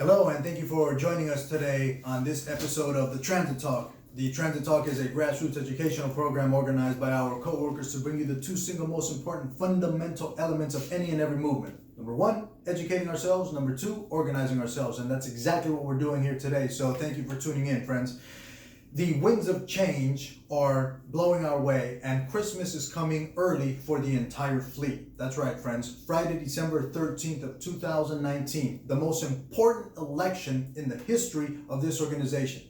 Hello, and thank you for joining us today on this episode of the Transit Talk. The Transit Talk is a grassroots educational program organized by our co-workers to bring you the two single most important fundamental elements of any and every movement. Number one, educating ourselves. Number two, organizing ourselves. And that's exactly what we're doing here today. So thank you for tuning in, friends. The winds of change are blowing our way, and Christmas is coming early for the entire fleet. That's right, friends. Friday, December 13th of 2019, the most important election in the history of this organization.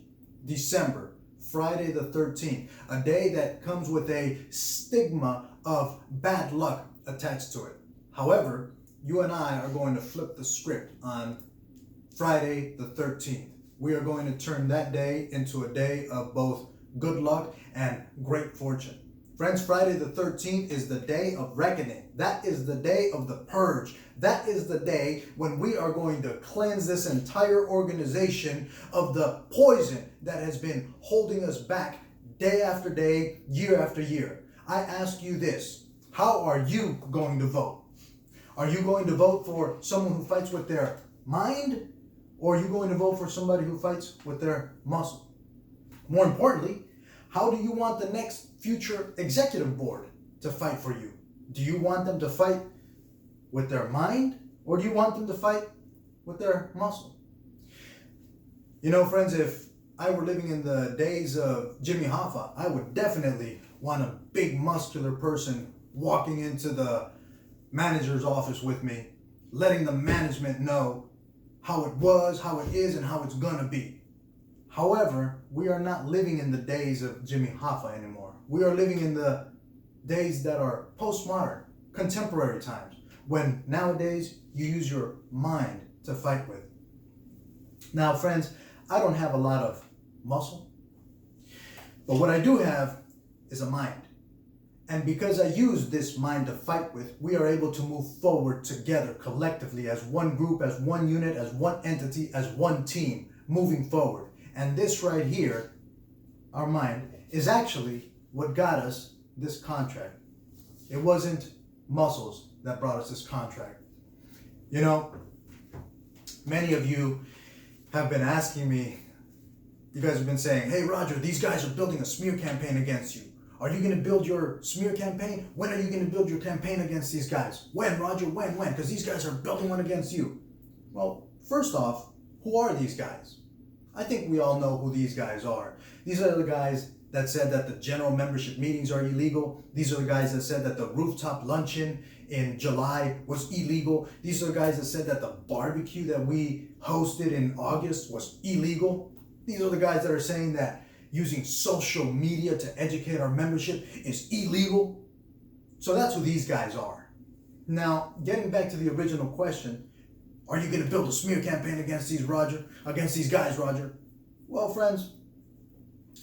December, Friday the 13th, a day that comes with a stigma of bad luck attached to it. However, you and I are going to flip the script on Friday the 13th. We are going to turn that day into a day of both good luck and great fortune. Friends, Friday the 13th is the day of reckoning. That is the day of the purge. That is the day when we are going to cleanse this entire organization of the poison that has been holding us back day after day, year after year. I ask you this: how are you going to vote? Are you going to vote for someone who fights with their mind? Or are you going to vote for somebody who fights with their muscle? More importantly, how do you want the next future executive board to fight for you? Do you want them to fight with their mind, or do you want them to fight with their muscle? You know, friends, if I were living in the days of Jimmy Hoffa, I would definitely want a big muscular person walking into the manager's office with me, letting the management know how it was, how it is, and how it's gonna be. However, we are not living in the days of Jimmy Hoffa anymore. We are living in the days that are postmodern, contemporary times, when nowadays you use your mind to fight with. Now, friends, I don't have a lot of muscle, but what I do have is a mind. And because I use this mind to fight with, we are able to move forward together collectively as one group, as one unit, as one entity, as one team, moving forward. And this right here, our mind, is actually what got us this contract. It wasn't muscles that brought us this contract. You know, many of you have been asking me, you guys have been saying, hey Roger, these guys are building a smear campaign against you. Are you going to build your smear campaign? When are you going to build your campaign against these guys? When, Roger? When? Because these guys are building one against you. Well, first off, who are these guys? I think we all know who these guys are. These are the guys that said that the general membership meetings are illegal. These are the guys that said that the rooftop luncheon in July was illegal. These are the guys that said that the barbecue that we hosted in August was illegal. These are the guys that are saying that using social media to educate our membership is illegal. So that's who these guys are. Now, getting back to the original question, are you going to build a smear campaign against these guys, Roger? Well, friends,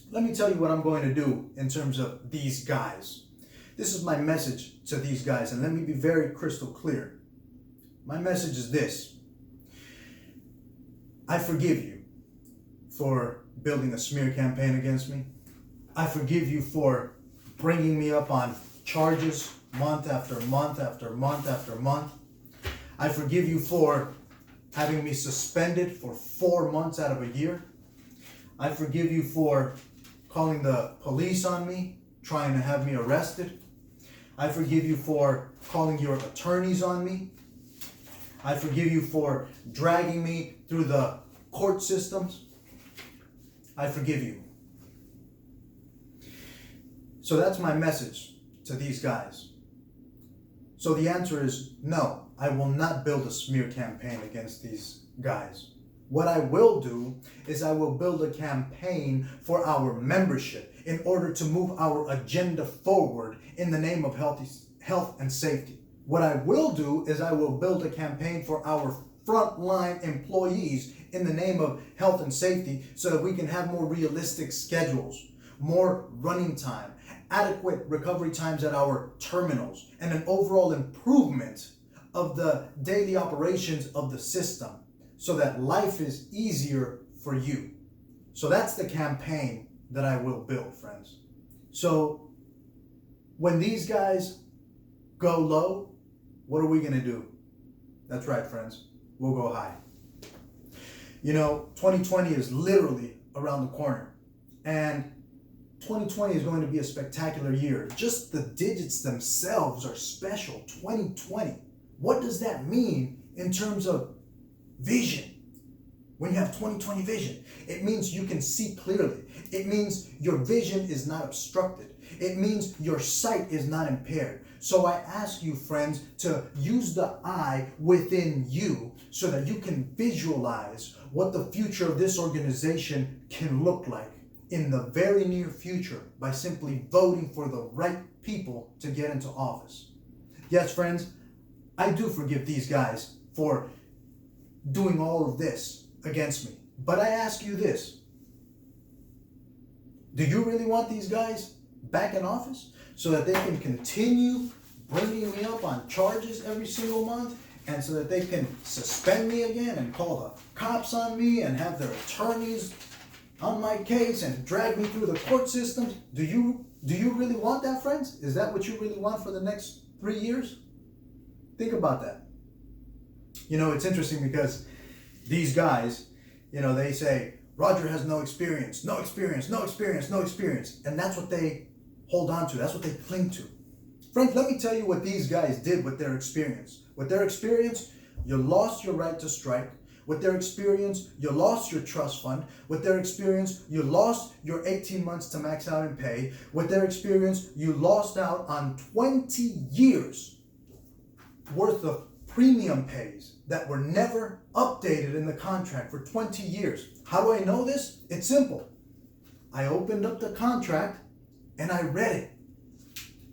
let me tell you what I'm going to do in terms of these guys. This is my message to these guys, and let me be very crystal clear. My message is this: I forgive you for building a smear campaign against me. I forgive you for bringing me up on charges month after month after month after month. I forgive you for having me suspended for 4 months out of a year. I forgive you for calling the police on me, trying to have me arrested. I forgive you for calling your attorneys on me. I forgive you for dragging me through the court systems. I forgive you. So that's my message to these guys. So the answer is no, I will not build a smear campaign against these guys. What I will do is I will build a campaign for our membership in order to move our agenda forward in the name of health and safety. What I will do is I will build a campaign for our frontline employees in the name of health and safety so that we can have more realistic schedules, more running time, adequate recovery times at our terminals, and an overall improvement of the daily operations of the system so that life is easier for you. So that's the campaign that I will build, friends. So when these guys go low, what are we going to do? That's right, friends. We'll go high. 2020 is literally around the corner. And 2020 is going to be a spectacular year. Just the digits themselves are special. 2020. What does that mean in terms of vision? When you have 2020 vision, it means you can see clearly. It means your vision is not obstructed. It means your sight is not impaired. So I ask you, friends, to use the eye within you so that you can visualize what the future of this organization can look like in the very near future by simply voting for the right people to get into office. Yes, friends, I do forgive these guys for doing all of this against me. But I ask you this. Do you really want these guys back in office so that they can continue bringing me up on charges every single month, and so that they can suspend me again and call the cops on me and have their attorneys on my case and drag me through the court systems? Do you really want that, friends? Is that what you really want for the next 3 years? Think about that. It's interesting because these guys, they say, Roger has no experience, no experience, no experience, no experience. And that's what they hold on to. That's what they cling to. Friends, let me tell you what these guys did with their experience. With their experience, you lost your right to strike. With their experience, you lost your trust fund. With their experience, you lost your 18 months to max out in pay. With their experience, you lost out on 20 years worth of premium pays that were never updated in the contract for 20 years. How do I know this? It's simple. I opened up the contract and I read it.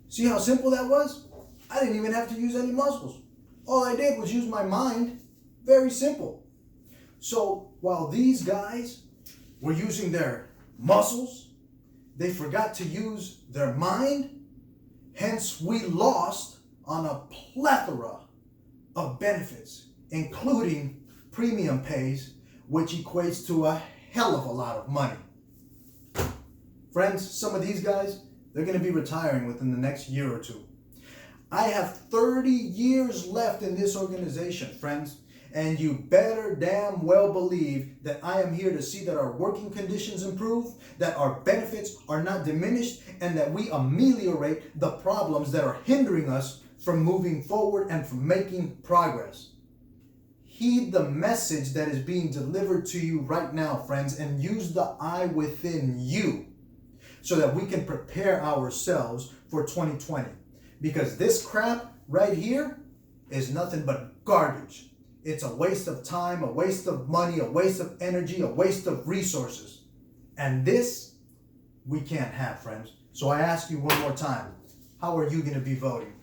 See how simple that was? I didn't even have to use any muscles. All I did was use my mind. Very simple. So while these guys were using their muscles, they forgot to use their mind. Hence, we lost on a plethora of benefits, including premium pays, which equates to a hell of a lot of money. Friends, some of these guys, they're going to be retiring within the next year or two. I have 30 years left in this organization, friends, and you better damn well believe that I am here to see that our working conditions improve, that our benefits are not diminished, and that we ameliorate the problems that are hindering us from moving forward and from making progress. Heed the message that is being delivered to you right now, friends, and use the eye within you so that we can prepare ourselves for 2020. Because this crap right here is nothing but garbage. It's a waste of time, a waste of money, a waste of energy, a waste of resources. And this, we can't have, friends. So I ask you one more time, how are you going to be voting?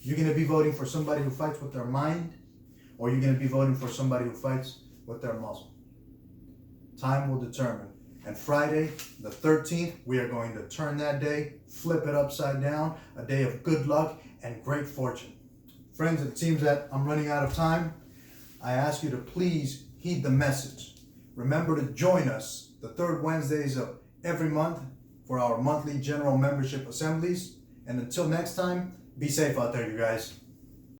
You're going to be voting for somebody who fights with their mind, or you're going to be voting for somebody who fights with their muscle? Time will determine. And Friday, the 13th, we are going to turn that day, flip it upside down, a day of good luck and great fortune. Friends, it seems that I'm running out of time. I ask you to please heed the message. Remember to join us the third Wednesdays of every month for our monthly general membership assemblies. And until next time, be safe out there, you guys.